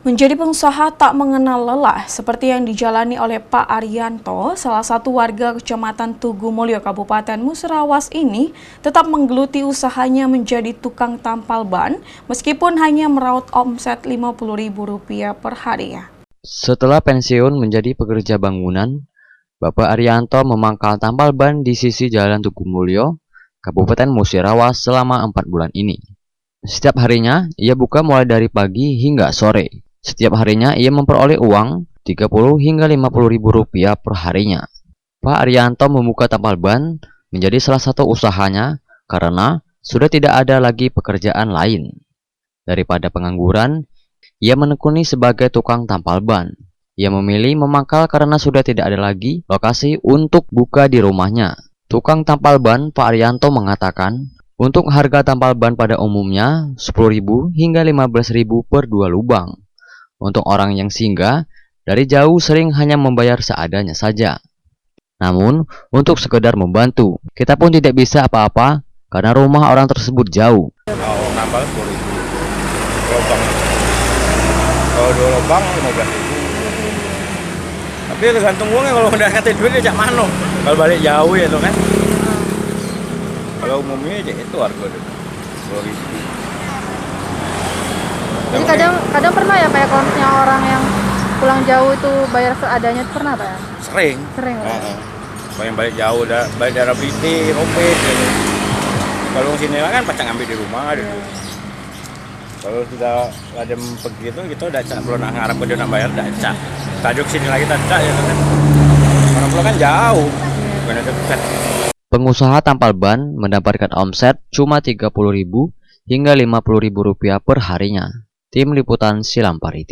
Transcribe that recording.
Menjadi pengusaha tak mengenal lelah seperti yang dijalani oleh Pak Arianto, salah satu warga Kecamatan Tugu Mulyo, Kabupaten Musirawas ini tetap menggeluti usahanya menjadi tukang tampal ban meskipun hanya meraup omset Rp50.000 per hari. Setelah pensiun menjadi pekerja bangunan, Bapak Arianto memangkal tampal ban di sisi Jalan Tugu Mulyo, Kabupaten Musirawas selama 4 bulan ini. Setiap harinya, ia buka mulai dari pagi hingga sore. Setiap harinya ia memperoleh uang Rp30 hingga Rp50.000 per harinya. Pak Arianto membuka tampal ban menjadi salah satu usahanya karena sudah tidak ada lagi pekerjaan lain. Daripada pengangguran, ia menekuni sebagai tukang tampal ban. Ia memilih memangkal karena sudah tidak ada lagi lokasi untuk buka di rumahnya. Tukang tampal ban Pak Arianto mengatakan, untuk harga tampal ban pada umumnya Rp10.000 hingga Rp15.000 per 2 lubang. Untuk orang yang singgah, dari jauh sering hanya membayar seadanya saja. Namun, untuk sekedar membantu, kita pun tidak bisa apa-apa karena rumah orang tersebut jauh. Mau nambal 10.000 lubang. Kalau 2 lubang 15.000. Tapi tergantung uangnya, kalau udah kata duit dia jak mano. Kalau balik jauh ya tuh kan. Kalau umumnya aja itu harga 10.000. Jadi kadang pernah ya kayak kalau misalnya orang yang pulang jauh itu bayar seadanya, pernah Pak ya? Sering. Sering. Kalau yang balik jauh, balik daerah Biti, Rompet gitu. Kalau sini kan pacang ambil di rumah gitu. Kalau sudah ada begitu gitu udah cak, belum nak ngarap dia nak bayar udah cak. Tajuk sini lagi tak cak ya kan. Orang pulau kan jauh. Bukan dekat. Pengusaha tampal ban mendapatkan omset cuma Rp30.000 hingga Rp50.000 per harinya. Tim Liputan Silampari.